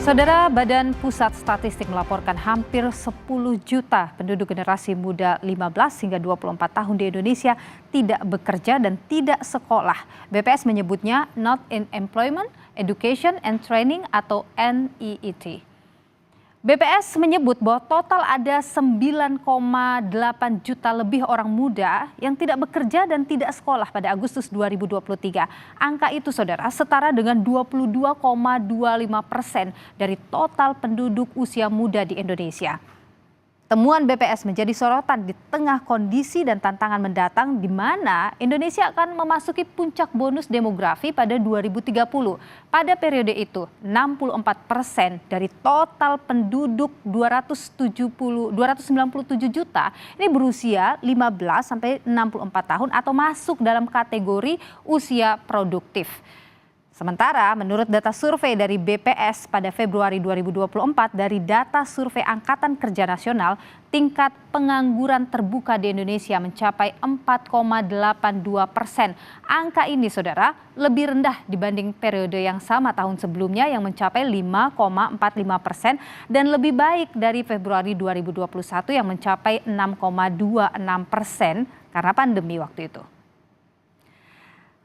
Saudara, Badan Pusat Statistik melaporkan hampir 10 juta penduduk generasi muda 15 hingga 24 tahun di Indonesia tidak bekerja dan tidak sekolah. BPS menyebutnya Not in Employment, Education and Training atau NEET. BPS menyebut bahwa total ada 9,8 juta lebih orang muda yang tidak bekerja dan tidak sekolah pada Agustus 2023. Angka itu, saudara, setara dengan 22,25% dari total penduduk usia muda di Indonesia. Temuan BPS menjadi sorotan di tengah kondisi dan tantangan mendatang di mana Indonesia akan memasuki puncak bonus demografi pada 2030. Pada periode itu, 64% dari total penduduk 297 juta ini berusia 15 sampai 64 tahun atau masuk dalam kategori usia produktif. Sementara menurut data survei dari BPS pada Februari 2024 dari data survei Angkatan Kerja Nasional, tingkat pengangguran terbuka di Indonesia mencapai 4,82%. Angka ini, saudara, lebih rendah dibanding periode yang sama tahun sebelumnya yang mencapai 5,45% dan lebih baik dari Februari 2021 yang mencapai 6,26% karena pandemi waktu itu.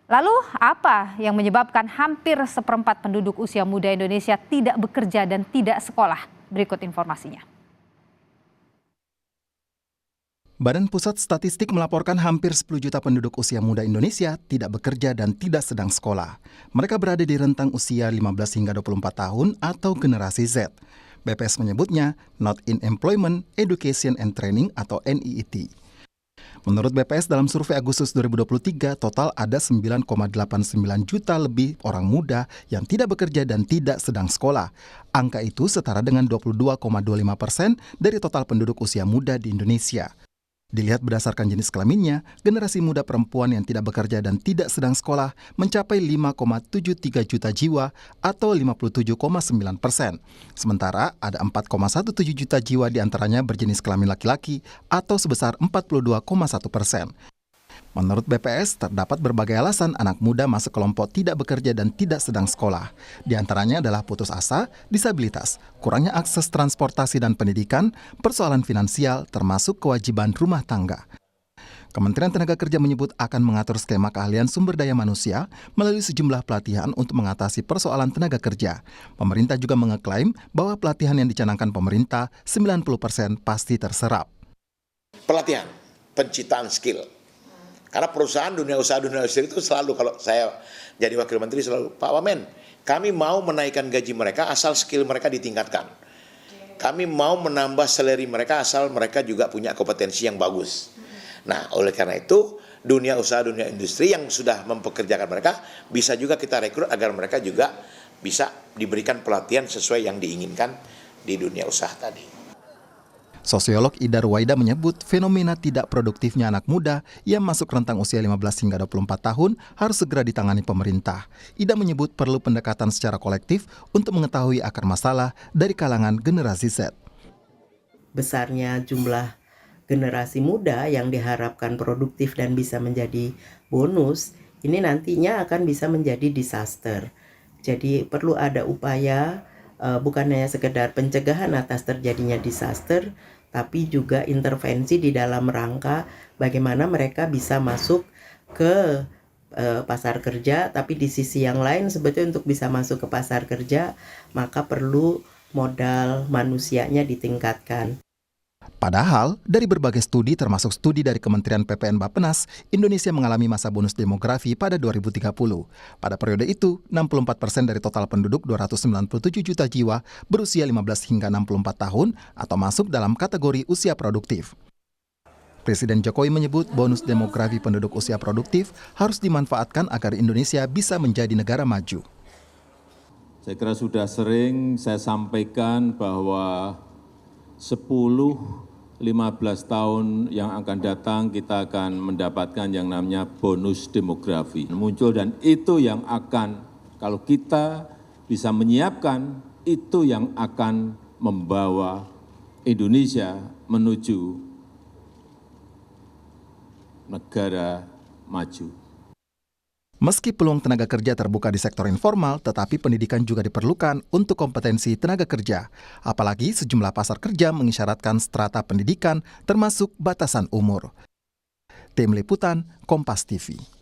Lalu apa yang menyebabkan hampir seperempat penduduk usia muda Indonesia tidak bekerja dan tidak sekolah? Berikut informasinya. Badan Pusat Statistik melaporkan hampir 10 juta penduduk usia muda Indonesia tidak bekerja dan tidak sedang sekolah. Mereka berada di rentang usia 15 hingga 24 tahun atau generasi Z. BPS menyebutnya Not in Employment, Education and Training atau NEET. Menurut BPS dalam survei Agustus 2023, total ada 9,89 juta lebih orang muda yang tidak bekerja dan tidak sedang sekolah. Angka itu setara dengan 22,25% dari total penduduk usia muda di Indonesia. Dilihat berdasarkan jenis kelaminnya, generasi muda perempuan yang tidak bekerja dan tidak sedang sekolah mencapai 5,73 juta jiwa atau 57,9%. Sementara ada 4,17 juta jiwa diantaranya berjenis kelamin laki-laki atau sebesar 42,1%. Menurut BPS, terdapat berbagai alasan anak muda masuk kelompok tidak bekerja dan tidak sedang sekolah. Di antaranya adalah putus asa, disabilitas, kurangnya akses transportasi dan pendidikan, persoalan finansial, termasuk kewajiban rumah tangga. Kementerian Tenaga Kerja menyebut akan mengatur skema keahlian sumber daya manusia melalui sejumlah pelatihan untuk mengatasi persoalan tenaga kerja. Pemerintah juga mengeklaim bahwa pelatihan yang dicanangkan pemerintah 90% pasti terserap. Pelatihan, penciptaan skill. Karena perusahaan dunia usaha itu selalu, kalau saya jadi wakil menteri selalu, Pak Wamen, kami mau menaikkan gaji mereka asal skill mereka ditingkatkan. Kami mau menambah salary mereka asal mereka juga punya kompetensi yang bagus. Nah, oleh karena itu dunia usaha, dunia industri yang sudah mempekerjakan mereka bisa juga kita rekrut agar mereka juga bisa diberikan pelatihan sesuai yang diinginkan di dunia usaha tadi. Sosiolog Ida Ruwaida menyebut fenomena tidak produktifnya anak muda yang masuk rentang usia 15 hingga 24 tahun harus segera ditangani pemerintah. Ida menyebut perlu pendekatan secara kolektif untuk mengetahui akar masalah dari kalangan generasi Z. Besarnya jumlah generasi muda yang diharapkan produktif dan bisa menjadi bonus, ini nantinya akan bisa menjadi disaster. Jadi perlu ada upaya bukan hanya sekedar pencegahan atas terjadinya disaster, tapi juga intervensi di dalam rangka bagaimana mereka bisa masuk ke pasar kerja, tapi di sisi yang lain sebetulnya untuk bisa masuk ke pasar kerja maka perlu modal manusianya ditingkatkan. Padahal, dari berbagai studi termasuk studi dari Kementerian PPN Bappenas, Indonesia mengalami masa bonus demografi pada 2030. Pada periode itu, 64% dari total penduduk 297 juta jiwa berusia 15 hingga 64 tahun atau masuk dalam kategori usia produktif. Presiden Jokowi menyebut bonus demografi penduduk usia produktif harus dimanfaatkan agar Indonesia bisa menjadi negara maju. Saya kira sudah sering saya sampaikan bahwa 10-15 tahun yang akan datang kita akan mendapatkan yang namanya bonus demografi. Muncul dan itu yang akan, kalau kita bisa menyiapkan, itu yang akan membawa Indonesia menuju negara maju. Meski peluang tenaga kerja terbuka di sektor informal, tetapi pendidikan juga diperlukan untuk kompetensi tenaga kerja. Apalagi sejumlah pasar kerja mengisyaratkan strata pendidikan termasuk batasan umur. Tim Liputan, Kompas TV.